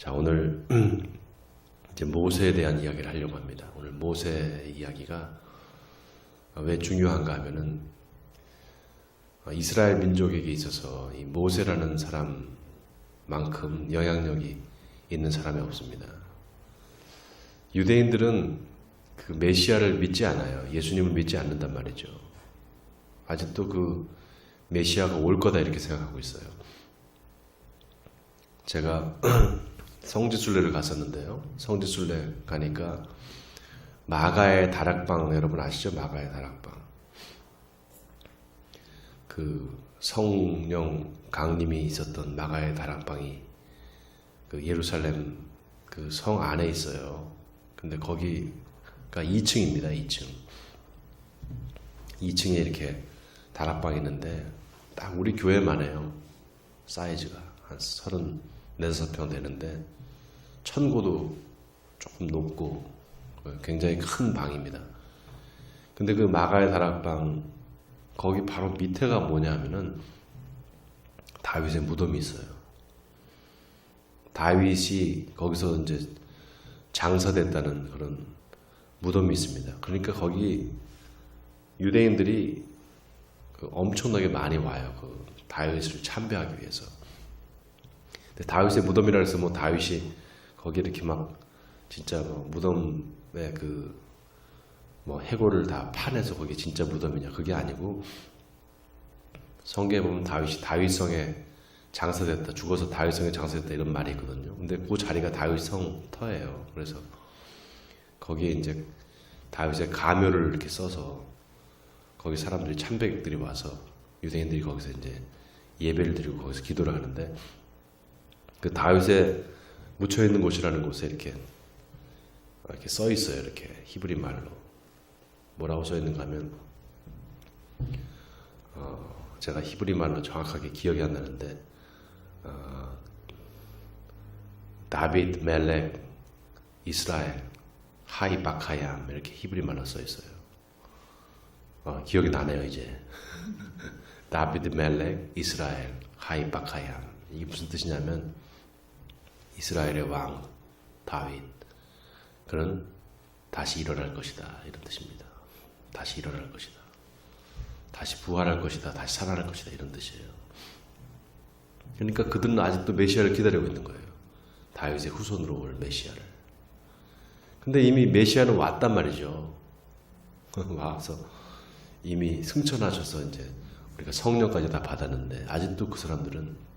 자, 오늘 이제 모세에 대한 이야기를 하려고 합니다. 오늘 모세 이야기가 왜 중요한가 하면은 이스라엘 민족에게 있어서 이 모세라는 사람만큼 영향력이 있는 사람이 없습니다. 유대인들은 그 메시아를 믿지 않아요. 예수님을 믿지 않는단 말이죠. 아직도 그 메시아가 올 거다 이렇게 생각하고 있어요. 제가 성지순례를 갔었는데요. 성지순례 가니까 마가의 다락방, 여러분 아시죠? 마가의 다락방. 그 성령 강림이 있었던 마가의 다락방이 그 예루살렘 그 성 안에 있어요. 근데 거기가 2층입니다. 2층. 2층에 이렇게 다락방이 있는데 딱 우리 교회만 해요. 사이즈가 한 34평 되는데 천고도 조금 높고 굉장히 큰 방입니다. 근데 그 마가의 다락방 거기 바로 밑에가 뭐냐 하면은 다윗의 무덤이 있어요. 다윗이 거기서 이제 장사됐다는 그런 무덤이 있습니다. 그러니까 거기 유대인들이 엄청나게 많이 와요. 그 다윗을 참배하기 위해서. 근데 다윗의 무덤이라 해서 뭐 다윗이 거기 이렇게 막 진짜 뭐 무덤에 그 뭐 해골을 다 파내서 거기 진짜 무덤이냐 그게 아니고 성경에 보면 다윗이 다윗성에 장사됐다 죽어서 다윗성에 장사됐다 이런 말이 있거든요. 근데 그 자리가 다윗성 터예요. 그래서 거기에 이제 다윗의 가묘를 이렇게 써서 거기 사람들이 참배객들이 와서 유대인들이 거기서 이제 예배를 드리고 거기서 기도를 하는데 그 다윗에 묻혀 있는 곳이라는 곳에 이렇게 써 있어요. 이렇게 히브리 말로 뭐라고 써 있는가 하면 제가 히브리 말로 정확하게 기억이 안 나는데 다빗 멜렉 이스라엘 하이 바카얌 이렇게 히브리 말로 써 있어요. 기억이 나네요 이제. 다빗 멜렉 이스라엘 하이 바카얌 이게 무슨 뜻이냐면 이스라엘의 왕 다윗 그는 다시 일어날 것이다 이런 뜻입니다. 다시 일어날 것이다. 다시 부활할 것이다. 다시 살아날 것이다 이런 뜻이에요. 그러니까 그들은 아직도 메시아를 기다리고 있는 거예요. 다윗의 후손으로 올 메시아를. 근데 이미 메시아는 왔단 말이죠. 와서 이미 승천하셔서 이제 우리가 성령까지 다 받았는데 아직도 그 사람들은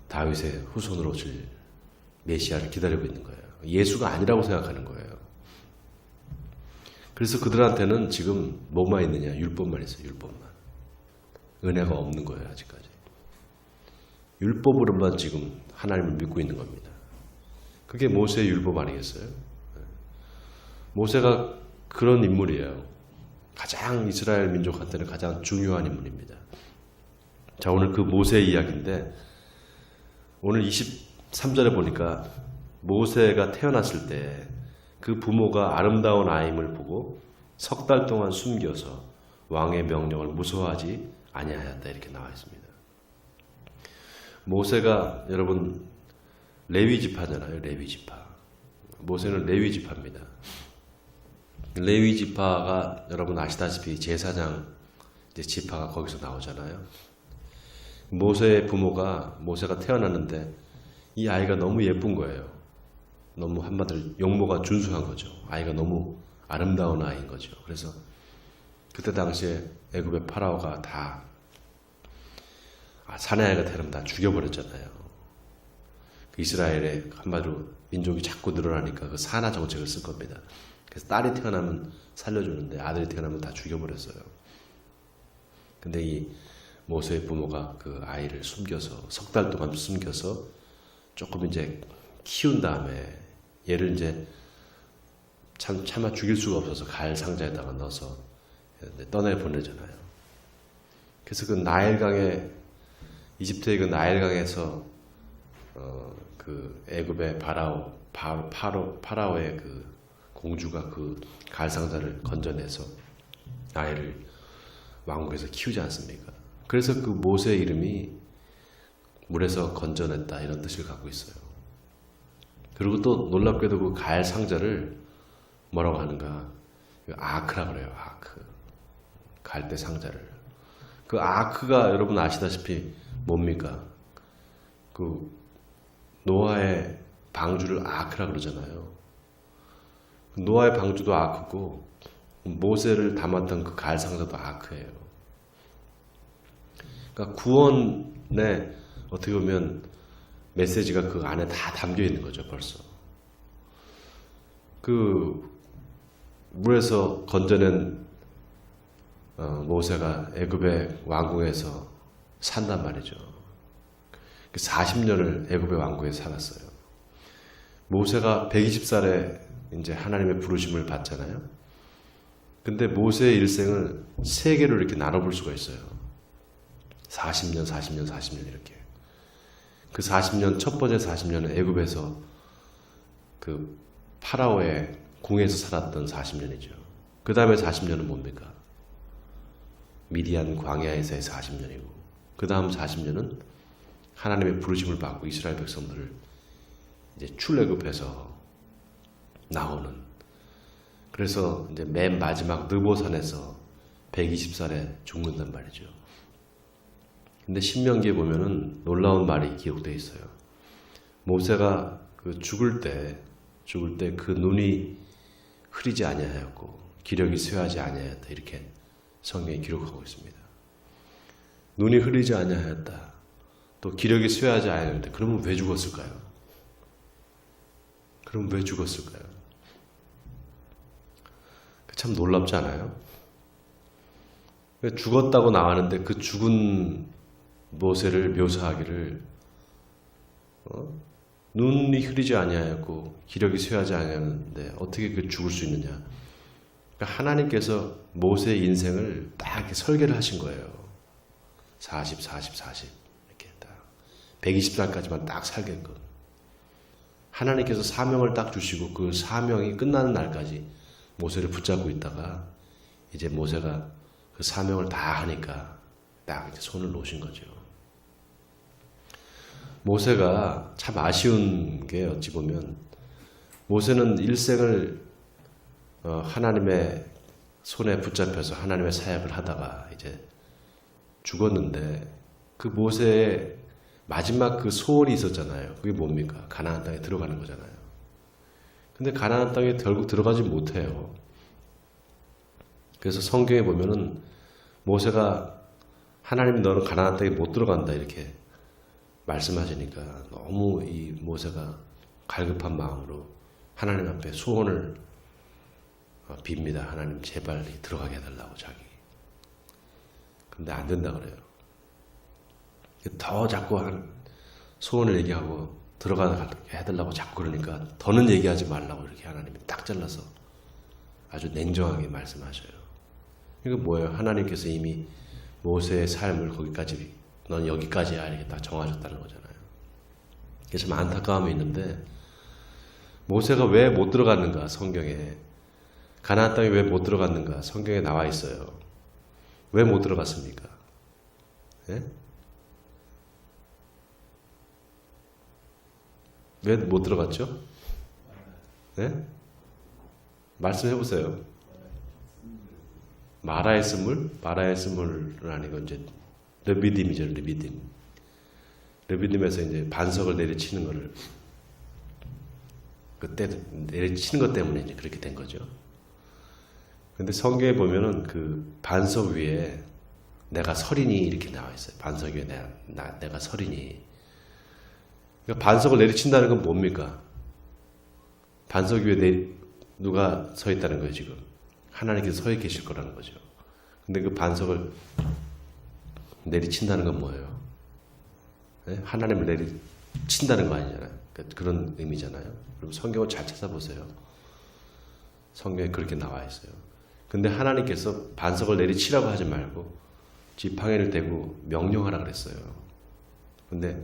다윗의 후손으로 오실 메시아를 기다리고 있는 거예요. 예수가 아니라고 생각하는 거예요. 그래서 그들한테는 지금 뭐만 있느냐? 율법만 있어요. 율법만. 은혜가 없는 거예요. 아직까지. 율법으로만 지금 하나님을 믿고 있는 겁니다. 그게 모세의 율법 아니겠어요? 모세가 그런 인물이에요. 가장 이스라엘 민족한테는 가장 중요한 인물입니다. 자, 오늘 그 모세의 이야기인데 오늘 23절에 보니까 모세가 태어났을 때 그 부모가 아름다운 아임을 보고 석 달 동안 숨겨서 왕의 명령을 무서워하지 아니하였다 이렇게 나와 있습니다. 모세가 여러분 레위 지파잖아요. 레위 지파. 모세는 레위 지파입니다. 레위 지파가 여러분 아시다시피 제사장 이제 지파가 거기서 나오잖아요. 모세의 부모가 모세가 태어났는데 이 아이가 너무 예쁜 거예요. 너무 한마디로 용모가 준수한 거죠. 아이가 너무 아름다운 아이인 거죠. 그래서 그때 당시에 애굽의 파라오가 다 사내아이가 태어나면 다 죽여버렸잖아요. 그 이스라엘의 한마디로 민족이 자꾸 늘어나니까 그 산화 정책을 쓸 겁니다. 그래서 딸이 태어나면 살려주는데 아들이 태어나면 다 죽여버렸어요. 근데 이 모세의 부모가 그 아이를 숨겨서 석 달 동안 숨겨서 조금 이제 키운 다음에 얘를 이제 차마 죽일 수가 없어서 갈 상자에다가 넣어서 떠내 보내잖아요. 그래서 그 나일강에 이집트의 그 나일강에서 그 애굽의 파라오의 그 공주가 그 갈 상자를 건져내서 아이를 왕국에서 키우지 않습니까? 그래서 그 모세의 이름이 물에서 건져냈다 이런 뜻을 갖고 있어요. 그리고 또 놀랍게도 그 가엘 상자를 뭐라고 하는가? 아크라 그래요. 아크. 갈대 상자를. 그 아크가 여러분 아시다시피 뭡니까? 그 노아의 방주를 아크라 그러잖아요. 노아의 방주도 아크고 모세를 담았던 그 가엘 상자도 아크예요. 그러니까 구원의 어떻게 보면 메시지가 그 안에 다 담겨 있는 거죠, 벌써. 그 물에서 건져낸 모세가 애굽의 왕궁에서 산단 말이죠. 40년을 애굽의 왕궁에 살았어요. 모세가 120살에 이제 하나님의 부르심을 받잖아요. 근데 모세의 일생을 세 개로 이렇게 나눠볼 수가 있어요. 40년, 40년, 40년 이렇게. 그 40년, 첫 번째 40년은 애굽에서 그 파라오의 궁에서 살았던 40년이죠. 그 다음에 40년은 뭡니까? 미디안 광야에서의 40년이고, 그 다음 40년은 하나님의 부르심을 받고 이스라엘 백성들을 이제 출애굽해서 나오는. 그래서 이제 맨 마지막 느보산에서 120살에 죽는단 말이죠. 근데 신명기에 보면은 놀라운 말이 기록되어 있어요. 모세가 그 죽을 때 그 눈이 흐리지 아니하였고 기력이 쇠하지 아니하였다 이렇게 성경에 기록하고 있습니다. 눈이 흐리지 아니하였다. 또 기력이 쇠하지 아니하였다. 그러면 왜 죽었을까요? 그럼 왜 죽었을까요? 참 놀랍지 않아요? 죽었다고 나왔는데 그 죽은 모세를 묘사하기를 눈이 흐리지 아니하였고 기력이 쇠하지 아니하였는데 어떻게 그 죽을 수 있느냐? 그러니까 하나님께서 모세의 인생을 딱 이렇게 설계를 하신 거예요. 40 이렇게 딱 120살까지만 딱 살게끔 하나님께서 사명을 딱 주시고 그 사명이 끝나는 날까지 모세를 붙잡고 있다가 이제 모세가 그 사명을 다 하니까 딱 이제 손을 놓으신 거죠. 모세가 참 아쉬운 게 어찌 보면 모세는 일생을 하나님의 손에 붙잡혀서 하나님의 사역을 하다가 이제 죽었는데 그 모세의 마지막 그 소원이 있었잖아요. 그게 뭡니까? 가나안 땅에 들어가는 거잖아요. 근데 가나안 땅에 결국 들어가지 못해요. 그래서 성경에 보면은 모세가 하나님이 너는 가나안 땅에 못 들어간다 이렇게 말씀하시니까 너무 이 모세가 갈급한 마음으로 하나님 앞에 소원을 빕니다. 하나님 제발 들어가게 해달라고 자기. 근데 안 된다 그래요. 더 자꾸 소원을 얘기하고 들어가게 해달라고 자꾸 그러니까 더는 얘기하지 말라고 이렇게 하나님이 딱 잘라서 아주 냉정하게 말씀하셔요. 이거 뭐예요? 하나님께서 이미 모세의 삶을 거기까지 넌 여기까지야 이렇게 딱 정하셨다는 거잖아요. 이게 참 안타까움이 있는데 모세가 왜 못 들어갔는가 성경에 가나안 땅에 왜 못 들어갔는가 성경에 나와 있어요. 왜 못 들어갔습니까? 예? 왜 못 들어갔죠? 예? 말씀해 보세요. 마라의 스물? 마라의 스물은 아니고 이제 르비딤이죠, 르비딤. 르비딤에서 이제 반석을 내리치는 거를 그때 내리치는 것 때문에 이제 그렇게 된 거죠. 근데 성경에 보면은 그 반석 위에 내가 서리니 이렇게 나와 있어요. 반석 위에 내가 서리니. 그러니까 반석을 내리친다는 건 뭡니까? 반석 위에 누가 서 있다는 거예요, 지금. 하나님께서 서 계실 거라는 거죠. 근데 그 반석을 내리친다는 건 뭐예요? 네? 하나님을 내리친다는 거 아니잖아요. 그러니까 그런 의미잖아요. 그럼 성경을 잘 찾아보세요. 성경에 그렇게 나와 있어요. 근데 하나님께서 반석을 내리치라고 하지 말고 지팡이를 대고 명령하라 그랬어요. 근데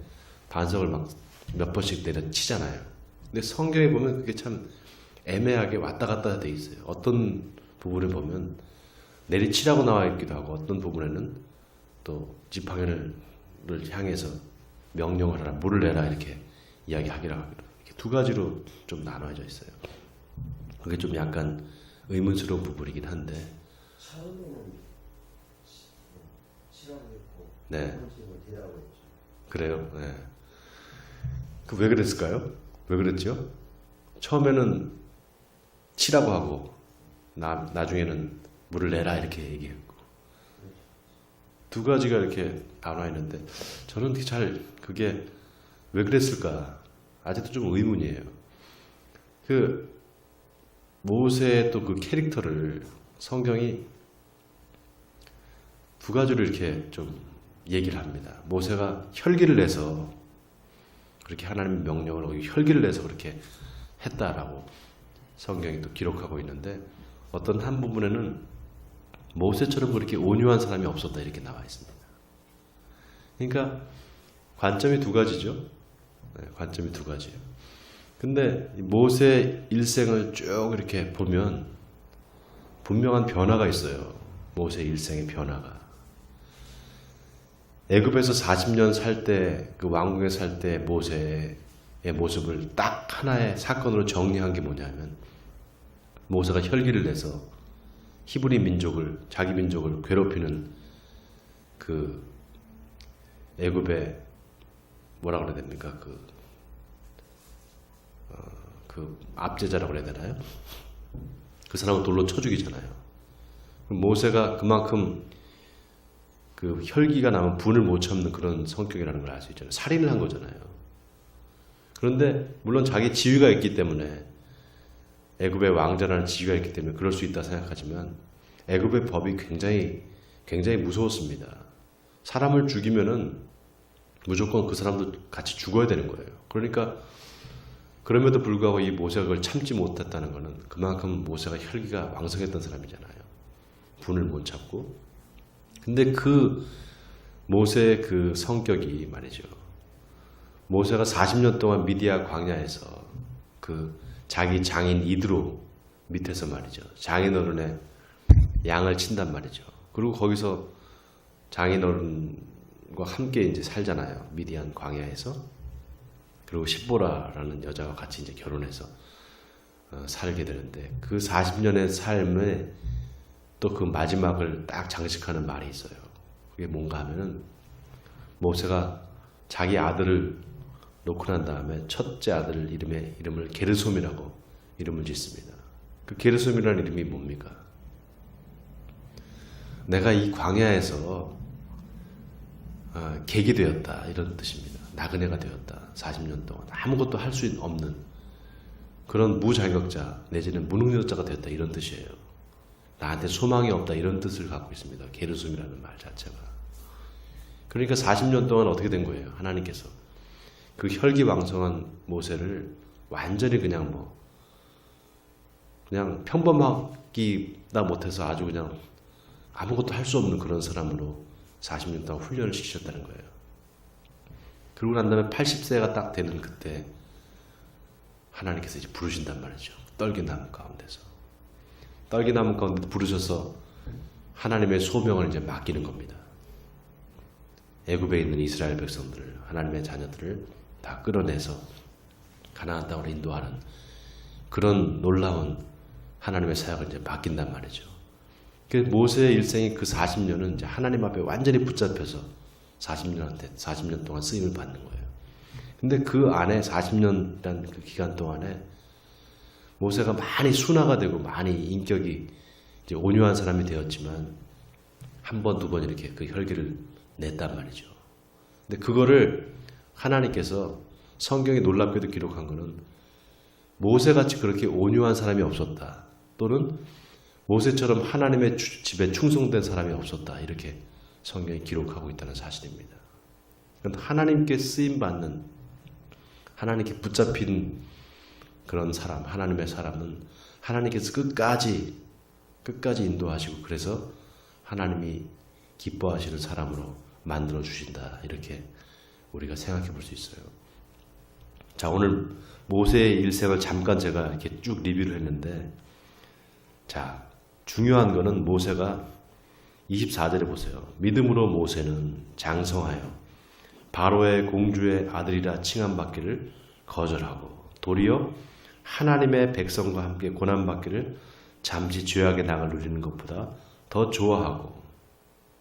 반석을 막 몇 번씩 내려치잖아요. 근데 성경에 보면 그게 참 애매하게 왔다 갔다 돼 있어요. 어떤 부분에 보면 내리치라고 나와 있기도 하고 어떤 부분에는 또 지팡이를 향해서 명령을 하라, 물을 내라 이렇게 이야기하기로 하기로 이렇게 두 가지로 좀 나눠져 있어요. 그게 좀 약간 의문스러운 부분이긴 한데. 처음에는 싫어하고 있고 네. 대답하고 있죠. 그래요. 네. 그 왜 그랬을까요? 왜 그랬죠? 처음에는 치라고 하고 나중에는 물을 내라 이렇게 얘기했고 두 가지가 이렇게 나눠 있는데 저는 그게 왜 그랬을까 아직도 좀 의문이에요. 그 모세의 또 그 캐릭터를 성경이 두 가지로 이렇게 좀 얘기를 합니다. 모세가 혈기를 내서 그렇게 하나님의 명령을 혈기를 내서 그렇게 했다라고 성경이 또 기록하고 있는데 어떤 한 부분에는 모세처럼 그렇게 온유한 사람이 없었다 이렇게 나와 있습니다. 그러니까 관점이 두 가지죠. 네, 관점이 두 가지예요. 근데 모세 일생을 쭉 이렇게 보면 분명한 변화가 있어요. 모세 일생의 변화가. 애굽에서 40년 살 때, 그 왕궁에 살 때 모세의 모습을 딱 하나의 사건으로 정리한 게 뭐냐면 모세가 혈기를 내서 히브리 민족을, 자기 민족을 괴롭히는 그 애굽의 뭐라 그래야 됩니까? 그 압제자라고 그래야 되나요? 그 사람을 돌로 쳐 죽이잖아요. 모세가 그만큼 그 혈기가 나면 분을 못 참는 그런 성격이라는 걸 알 수 있잖아요. 살인을 한 거잖아요. 그런데 물론 자기 지위가 있기 때문에 애굽의 왕자라는 지위가 있기 때문에 그럴 수 있다 생각하지만 애굽의 법이 굉장히 무서웠습니다. 사람을 죽이면은 무조건 그 사람도 같이 죽어야 되는 거예요. 그러니까 그럼에도 불구하고 이 모세가 그걸 참지 못했다는 것은 그만큼 모세가 혈기가 왕성했던 사람이잖아요. 분을 못 참고. 근데 그 모세의 그 성격이 말이죠. 모세가 40년 동안 미디아 광야에서 그 자기 장인 이드로 밑에서 말이죠. 장인어른의 양을 친단 말이죠. 그리고 거기서 장인어른과 함께 이제 살잖아요. 미디안 광야에서. 그리고 십보라라는 여자와 같이 이제 결혼해서 살게 되는데 그 40년의 삶에 또 그 마지막을 딱 장식하는 말이 있어요. 그게 뭔가 하면은 모세가 자기 아들을 놓고 난 다음에 첫째 아들 이름을 게르솜이라고 이름을 짓습니다. 그 게르솜이라는 이름이 뭡니까? 내가 이 광야에서 객이 되었다 이런 뜻입니다. 나그네가 되었다. 40년 동안 아무것도 할 수 없는 그런 무자격자 내지는 무능력자가 되었다 이런 뜻이에요. 나한테 소망이 없다 이런 뜻을 갖고 있습니다. 게르솜이라는 말 자체가. 그러니까 40년 동안 어떻게 된 거예요? 하나님께서 그 혈기왕성한 모세를 완전히 그냥 평범하기다 못해서 아주 그냥 아무것도 할 수 없는 그런 사람으로 40년 동안 훈련을 시키셨다는 거예요. 그러고 난 다음에 80세가 딱 되는 그때 하나님께서 이제 부르신단 말이죠. 떨기나무 가운데서. 떨기나무 가운데 부르셔서 하나님의 소명을 이제 맡기는 겁니다. 애굽에 있는 이스라엘 백성들을, 하나님의 자녀들을 다 끌어내서 가나안 땅으로 인도하는 그런 놀라운 하나님의 사역을 이제 맡긴단 말이죠. 그 모세의 일생이 그 40년은 이제 하나님 앞에 완전히 붙잡혀서 40년 동안 쓰임을 받는 거예요. 근데 그 안에 40년이라는 그 기간 동안에 모세가 많이 순화가 되고 많이 인격이 이제 온유한 사람이 되었지만 한 번, 두 번 이렇게 그 혈기를 냈단 말이죠. 근데 그거를 하나님께서 성경이 놀랍게도 기록한 거는 모세같이 그렇게 온유한 사람이 없었다. 또는 모세처럼 하나님의 집에 충성된 사람이 없었다. 이렇게 성경이 기록하고 있다는 사실입니다. 하나님께 쓰임받는, 하나님께 붙잡힌 그런 사람, 하나님의 사람은 하나님께서 끝까지 인도하시고 그래서 하나님이 기뻐하시는 사람으로 만들어 주신다. 이렇게 우리가 생각해 볼 수 있어요. 자, 오늘 모세의 일생을 잠깐 제가 이렇게 쭉 리뷰를 했는데, 자, 중요한 거는 모세가 24절에 보세요. 믿음으로 모세는 장성하여 바로의 공주의 아들이라 칭함받기를 거절하고 도리어 하나님의 백성과 함께 고난받기를 잠시 죄악의 낙을 누리는 것보다 더 좋아하고,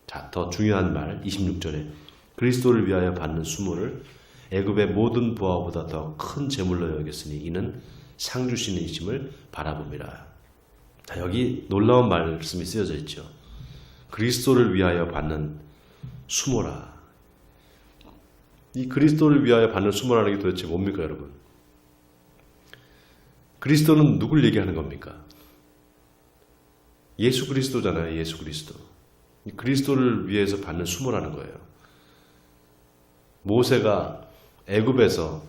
자, 더 중요한 말 26절에 그리스도를 위하여 받는 수모를 애굽의 모든 부하보다 더 큰 제물로 여겼으니 이는 상 주시는 이심을 바라봅니다. 자, 여기 놀라운 말씀이 쓰여져 있죠. 그리스도를 위하여 받는 수모라. 이 그리스도를 위하여 받는 수모라는 게 도대체 뭡니까, 여러분? 그리스도는 누굴 얘기하는 겁니까? 예수 그리스도잖아요. 예수 그리스도. 이 그리스도를 위해서 받는 수모라는 거예요. 모세가 애굽에서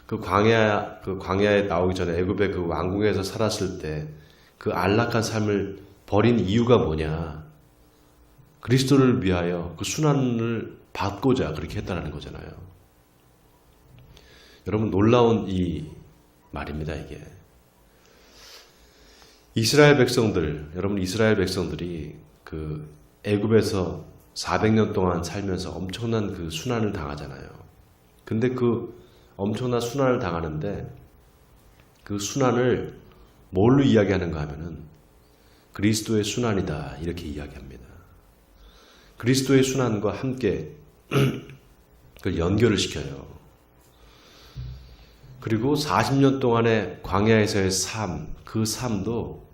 그 광야에 나오기 전에 애굽의 그 왕궁에서 살았을 때 그 안락한 삶을 버린 이유가 뭐냐? 그리스도를 위하여 그 순환을 받고자 그렇게 했다는 거잖아요. 여러분, 놀라운 이 말입니다, 이게. 이스라엘 백성들이 그 애굽에서 400년 동안 살면서 엄청난 그 순환을 당하잖아요. 근데 그 엄청난 순환을 당하는데 그 순환을 뭘로 이야기하는가 하면은 그리스도의 순환이다, 이렇게 이야기합니다. 그리스도의 순환과 함께 그걸 연결을 시켜요. 그리고 40년 동안의 광야에서의 삶, 그 삶도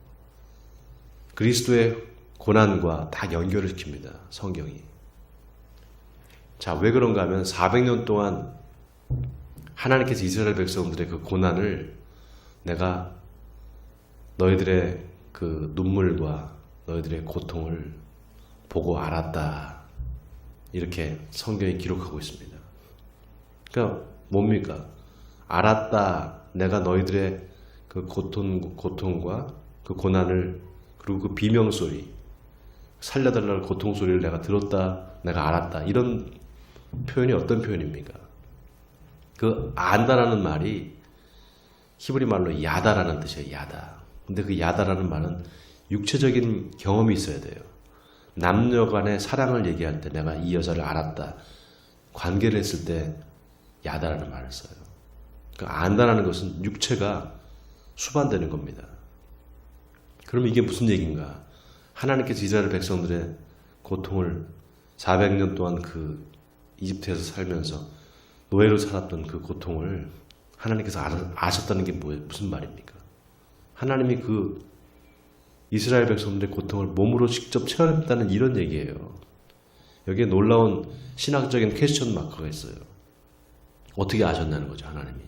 그리스도의 고난과 다 연결을 시킵니다, 성경이. 자, 왜 그런가 하면 400년 동안 하나님께서 이스라엘 백성들의 그 고난을 내가 너희들의 그 눈물과 너희들의 고통을 보고 알았다, 이렇게 성경이 기록하고 있습니다. 그러니까 뭡니까? 알았다, 내가 너희들의 그 고통과 그 고난을, 그리고 그 비명소리, 살려달라는 고통소리를 내가 들었다, 내가 알았다, 이런 표현이 어떤 표현입니까? 그 안다라는 말이 히브리 말로 야다라는 뜻이에요. 야다. 근데 그 야다라는 말은 육체적인 경험이 있어야 돼요. 남녀 간의 사랑을 얘기할 때 내가 이 여자를 알았다, 관계를 했을 때 야다라는 말을 써요. 그러니까 안다라는 것은 육체가 수반되는 겁니다. 그럼 이게 무슨 얘기인가? 하나님께서 이스라엘 백성들의 고통을 400년 동안 그 이집트에서 살면서 노예로 살았던 그 고통을 하나님께서 아셨다는 게 무슨 말입니까? 하나님이 그 이스라엘 백성들의 고통을 몸으로 직접 체험했다는 이런 얘기예요. 여기에 놀라운 신학적인 퀘스천 마크가 있어요. 어떻게 아셨냐는 거죠, 하나님이.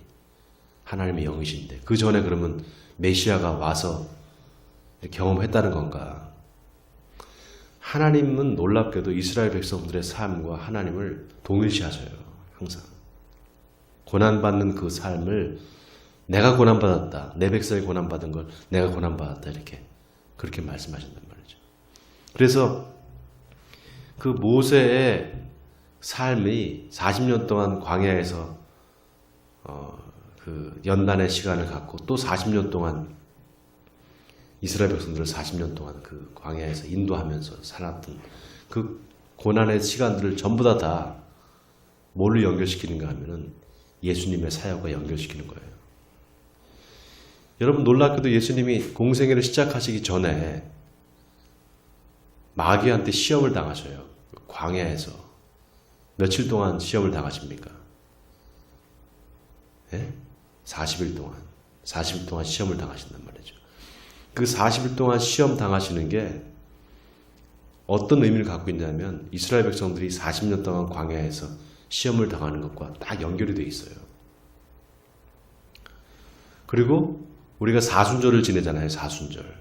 하나님의 영이신데 그 전에 그러면 메시아가 와서 경험했다는 건가? 하나님은 놀랍게도 이스라엘 백성들의 삶과 하나님을 동일시하셔요. 항상 고난받는 그 삶을 내가 고난받았다, 내 백성이 고난받은 걸 내가 고난받았다, 이렇게 그렇게 말씀하신단 말이죠. 그래서 그 모세의 삶이 40년 동안 광야에서 그 연단의 시간을 갖고 또 40년 동안 이스라엘 백성들을 40년 동안 그 광야에서 인도하면서 살았던 그 고난의 시간들을 전부 다 뭘로 연결시키는가 하면은 예수님의 사역과 연결시키는 거예요. 여러분, 놀랍게도 예수님이 공생애를 시작하시기 전에 마귀한테 시험을 당하셔요. 광야에서. 며칠 동안 시험을 당하십니까? 예? 40일 동안. 40일 동안 시험을 당하신단 말이죠. 그 40일 동안 시험 당하시는 게 어떤 의미를 갖고 있냐면 이스라엘 백성들이 40년 동안 광야에서 시험을 당하는 것과 다 연결이 되어 있어요. 그리고 우리가 사순절을 지내잖아요. 사순절.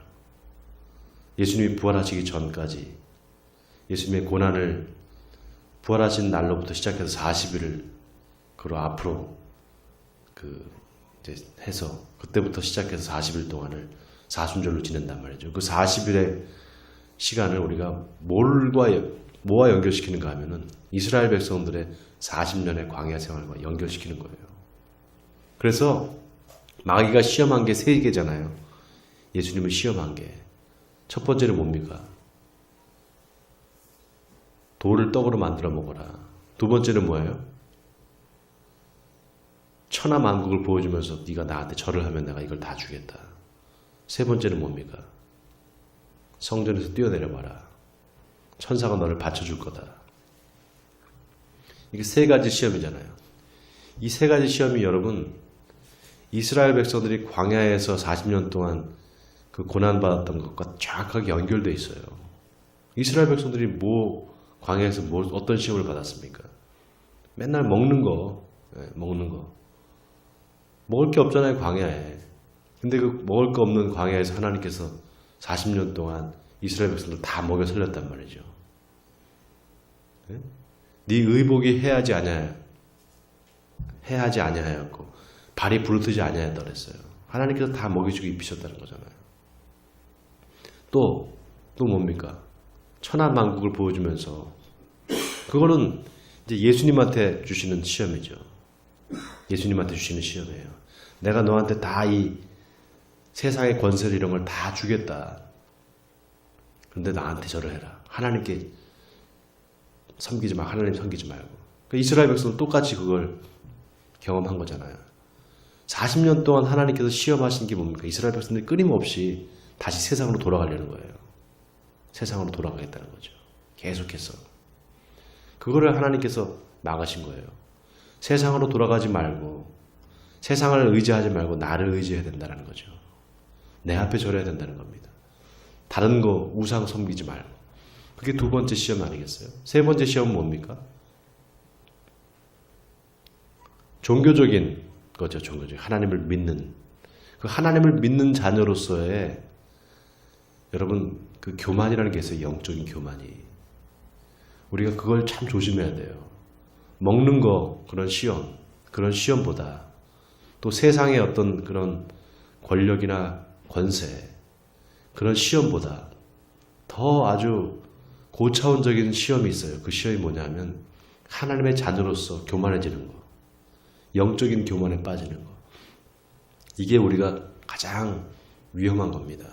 예수님이 부활하시기 전까지 예수님의 고난을 부활하신 날로부터 시작해서 40일을 그로 앞으로 이제 해서 그때부터 시작해서 40일 동안을 사순절로 지낸단 말이죠. 그 40일의 시간을 우리가 뭐와 연결시키는가 하면은 이스라엘 백성들의 40년의 광야 생활과 연결시키는 거예요. 그래서 마귀가 시험한 게 3개잖아요. 예수님을 시험한 게. 첫 번째는 뭡니까? 돌을 떡으로 만들어 먹어라. 두 번째는 뭐예요? 천하 만국을 보여주면서 네가 나한테 절을 하면 내가 이걸 다 주겠다. 세 번째는 뭡니까? 성전에서 뛰어내려봐라. 천사가 너를 받쳐줄 거다. 이게 세 가지 시험이잖아요. 이 세 가지 시험이 여러분 이스라엘 백성들이 광야에서 40년 동안 그 고난받았던 것과 정확하게 연결되어 있어요. 이스라엘 백성들이 광야에서 어떤 시험을 받았습니까? 맨날 먹는 거. 먹을 게 없잖아요, 광야에. 근데 그 먹을 거 없는 광야에서 하나님께서 40년 동안 이스라엘 백성들 다 먹여 살렸단 말이죠. 네 의복이 해하지 아니하였고 발이 부르트지 아니하였다 그랬어요. 하나님께서 다 먹여주고 입히셨다는 거잖아요. 또 뭡니까? 천하 만국을 보여주면서 그거는 이제 예수님한테 주시는 시험이죠. 예수님한테 주시는 시험이에요. 내가 너한테 다 이 세상의 권세를 이런 걸 다 주겠다. 그런데 나한테 절을 해라. 하나님께 섬기지 마. 하나님 섬기지 말고. 그러니까 이스라엘 백성은 똑같이 그걸 경험한 거잖아요. 40년 동안 하나님께서 시험하신 게 뭡니까? 이스라엘 백성들이 끊임없이 다시 세상으로 돌아가려는 거예요. 세상으로 돌아가겠다는 거죠. 계속해서. 그거를 하나님께서 막으신 거예요. 세상으로 돌아가지 말고 세상을 의지하지 말고 나를 의지해야 된다는 거죠. 내 앞에 절해야 된다는 겁니다. 다른 거 우상 섬기지 말고. 그게 두 번째 시험 아니겠어요? 세 번째 시험은 뭡니까? 종교적인 거죠. 종교적인 하나님을 믿는 그 하나님을 믿는 자녀로서의 여러분 그 교만이라는 게 있어요. 영적인 교만이. 우리가 그걸 참 조심해야 돼요. 먹는 거 그런 시험보다 또 세상의 어떤 그런 권력이나 권세 그런 시험보다 더 아주 고차원적인 시험이 있어요. 그 시험이 뭐냐면 하나님의 자녀로서 교만해지는 거. 영적인 교만에 빠지는 거. 이게 우리가 가장 위험한 겁니다.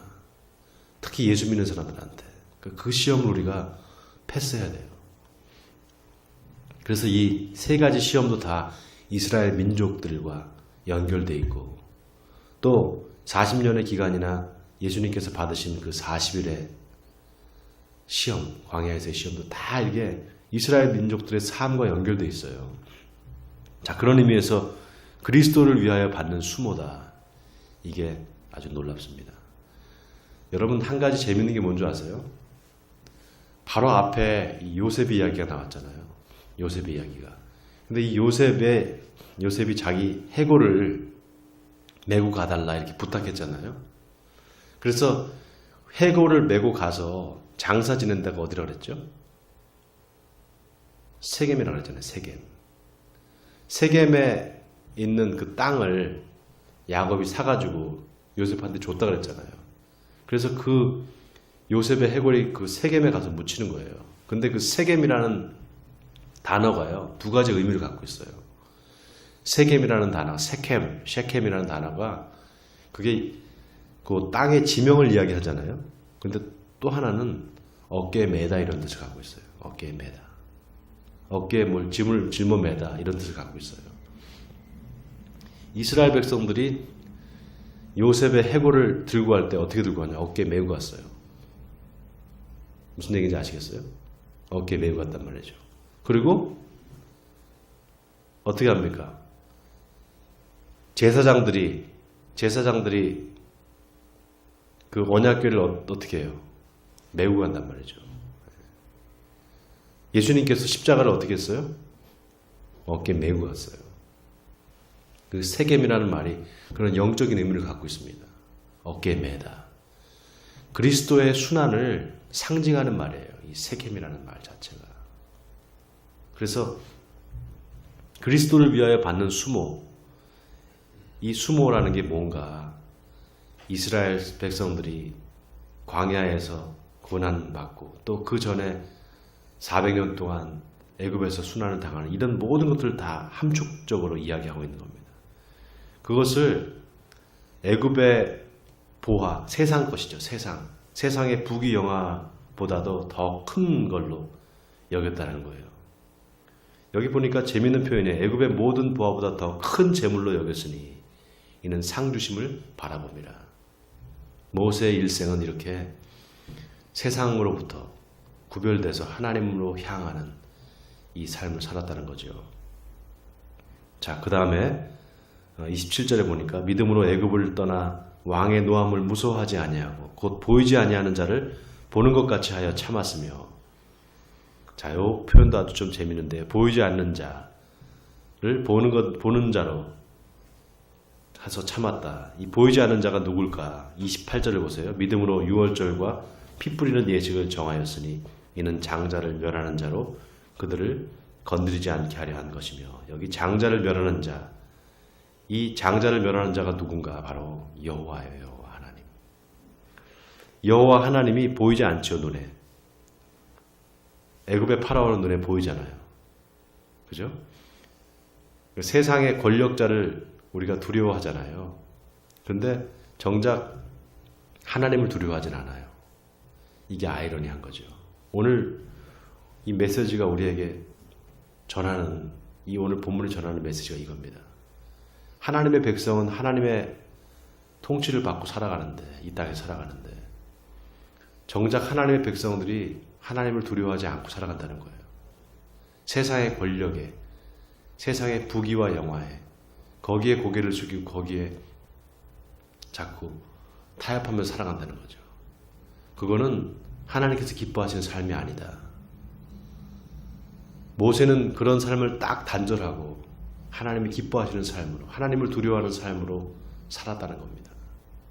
특히 예수 믿는 사람들한테. 그 시험을 우리가 패스해야 돼요. 그래서 이 세 가지 시험도 다 이스라엘 민족들과 연결되어 있고 또 40년의 기간이나 예수님께서 받으신 그 40일의 시험, 광야에서의 시험도 다 이게 이스라엘 민족들의 삶과 연결되어 있어요. 자, 그런 의미에서 그리스도를 위하여 받는 수모다. 이게 아주 놀랍습니다. 여러분 한 가지 재밌는 게 뭔지 아세요? 바로 앞에 요셉 이야기가 나왔잖아요. 요셉 이야기가. 근데 이 요셉이 자기 해골을 메고 가달라 이렇게 부탁했잖아요. 그래서 해골을 메고 가서 장사 지낸 데가 어디라 그랬죠? 세겜이라고 그랬잖아요. 세겜에 있는 그 땅을 야곱이 사가지고 요셉한테 줬다 그랬잖아요. 그래서 그 요셉의 해골이 그 세겜에 가서 묻히는 거예요. 근데 그 세겜이라는 단어가요, 두 가지 의미를 갖고 있어요. 세겜이라는 단어, 셰켐이라는 단어가 그게 그 땅의 지명을 이야기하잖아요. 근데 또 하나는 어깨에 매다 이런 뜻을 갖고 있어요. 어깨에 매다. 어깨에 뭘 짐을 짊어 매다 이런 뜻을 갖고 있어요. 이스라엘 백성들이 요셉의 해골을 들고 갈 때 어떻게 들고 가냐? 어깨에 메고 갔어요. 무슨 얘기인지 아시겠어요? 어깨에 메고 갔단 말이죠. 그리고 어떻게 합니까? 제사장들이 그 언약궤를 어떻게 해요? 메고 간단 말이죠. 예수님께서 십자가를 어떻게 했어요? 어깨에 메고 갔어요. 그 세겜이라는 말이 그런 영적인 의미를 갖고 있습니다. 어깨에 매다. 그리스도의 순환을 상징하는 말이에요. 이 세겜이라는 말 자체가. 그래서 그리스도를 위하여 받는 수모, 이 수모라는 게 뭔가 이스라엘 백성들이 광야에서 고난받고 또 그 전에 400년 동안 애굽에서 순환을 당하는 이런 모든 것들을 다 함축적으로 이야기하고 있는 겁니다. 그것을 애굽의 보화, 세상 것이죠. 세상의 부귀영화보다도 더 큰 걸로 여겼다는 거예요. 여기 보니까 재미있는 표현이에요. 애굽의 모든 보화보다 더 큰 재물로 여겼으니 이는 상주심을 바라봅니다. 모세의 일생은 이렇게 세상으로부터 구별돼서 하나님으로 향하는 이 삶을 살았다는 거죠. 자, 그 다음에 27절에 보니까 믿음으로 애굽을 떠나 왕의 노함을 무서워하지 아니하고 곧 보이지 아니하는 자를 보는 것 같이 하여 참았으며. 자, 이 표현도 아주 좀 재밌는데 보이지 않는 자를 보는 자로 해서 참았다. 이 보이지 않는 자가 누굴까? 28절을 보세요. 믿음으로 유월절과 피 뿌리는 예식을 정하였으니 이는 장자를 멸하는 자로 그들을 건드리지 않게 하려 한 것이며. 여기 장자를 멸하는 자, 이 장자를 멸하는 자가 누군가? 바로 여호와예요. 여호와 하나님. 여호와 하나님이 보이지 않죠, 눈에. 애굽의 파라오는 눈에 보이잖아요. 그죠? 세상의 권력자를 우리가 두려워하잖아요. 그런데 정작 하나님을 두려워하진 않아요. 이게 아이러니한 거죠. 오늘 이 메시지가 우리에게 전하는, 이 오늘 본문이 전하는 메시지가 이겁니다. 하나님의 백성은 하나님의 통치를 받고 살아가는데, 이 땅에 살아가는데 정작 하나님의 백성들이 하나님을 두려워하지 않고 살아간다는 거예요. 세상의 권력에, 세상의 부귀와 영화에, 거기에 고개를 숙이고 거기에 자꾸 타협하면서 살아간다는 거죠. 그거는 하나님께서 기뻐하시는 삶이 아니다. 모세는 그런 삶을 딱 단절하고 하나님이 기뻐하시는 삶으로, 하나님을 두려워하는 삶으로 살았다는 겁니다.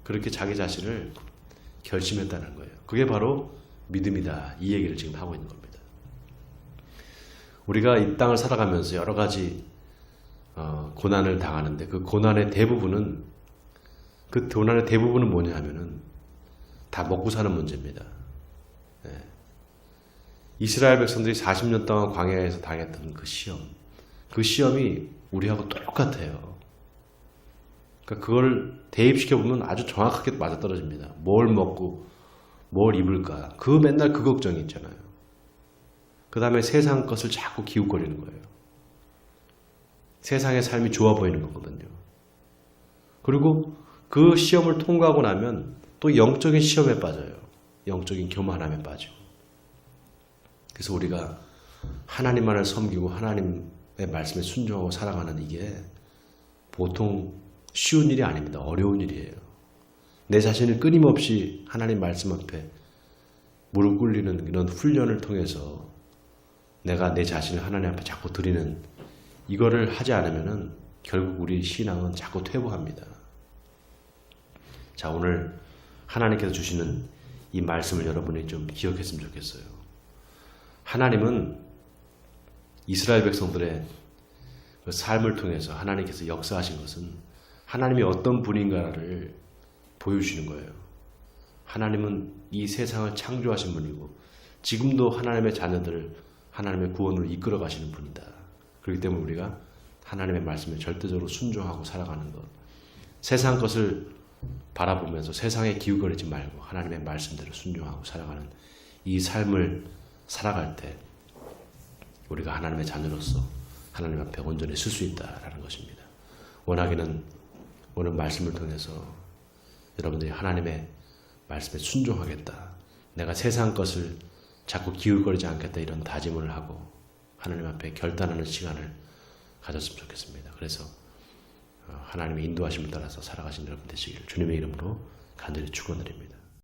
그렇게 자기 자신을 결심했다는 거예요. 그게 바로 믿음이다. 이 얘기를 지금 하고 있는 겁니다. 우리가 이 땅을 살아가면서 여러 가지 고난을 당하는데 그 고난의 대부분은 뭐냐 하면은 다 먹고 사는 문제입니다. 네. 이스라엘 백성들이 40년 동안 광야에서 당했던 그 시험이 우리하고 똑같아요. 그러니까 그걸 대입시켜 보면 아주 정확하게 맞아떨어집니다. 뭘 먹고 뭘 입을까? 맨날 그 걱정이 있잖아요. 그 다음에 세상 것을 자꾸 기웃거리는 거예요. 세상의 삶이 좋아 보이는 거거든요. 그리고 그 시험을 통과하고 나면 또 영적인 시험에 빠져요. 영적인 교만함에 빠져. 그래서 우리가 하나님만을 섬기고 하나님의 말씀에 순종하고 살아가는 이게 보통 쉬운 일이 아닙니다. 어려운 일이에요. 내 자신을 끊임없이 하나님 말씀 앞에 무릎 꿇리는 이런 훈련을 통해서 내가 내 자신을 하나님 앞에 자꾸 드리는 이거를 하지 않으면은 결국 우리 신앙은 자꾸 퇴보합니다. 자, 오늘 하나님께서 주시는 이 말씀을 여러분이 좀 기억했으면 좋겠어요. 하나님은 이스라엘 백성들의 그 삶을 통해서 하나님께서 역사하신 것은 하나님이 어떤 분인가를 보여주시는 거예요. 하나님은 이 세상을 창조하신 분이고 지금도 하나님의 자녀들을 하나님의 구원으로 이끌어 가시는 분이다. 그렇기 때문에 우리가 하나님의 말씀에 절대적으로 순종하고 살아가는 것, 세상 것을 바라보면서 세상에 기웃거리지 말고 하나님의 말씀대로 순종하고 살아가는 이 삶을 살아갈 때 우리가 하나님의 자녀로서 하나님 앞에 온전히 설 수 있다라는 것입니다. 원하기는 오늘 말씀을 통해서 여러분들이 하나님의 말씀에 순종하겠다. 내가 세상 것을 자꾸 기웃거리지 않겠다. 이런 다짐을 하고 하나님 앞에 결단하는 시간을 가졌으면 좋겠습니다. 그래서 하나님의 인도하심을 따라서 살아가신 여러분 되시기를 주님의 이름으로 간절히 축원드립니다.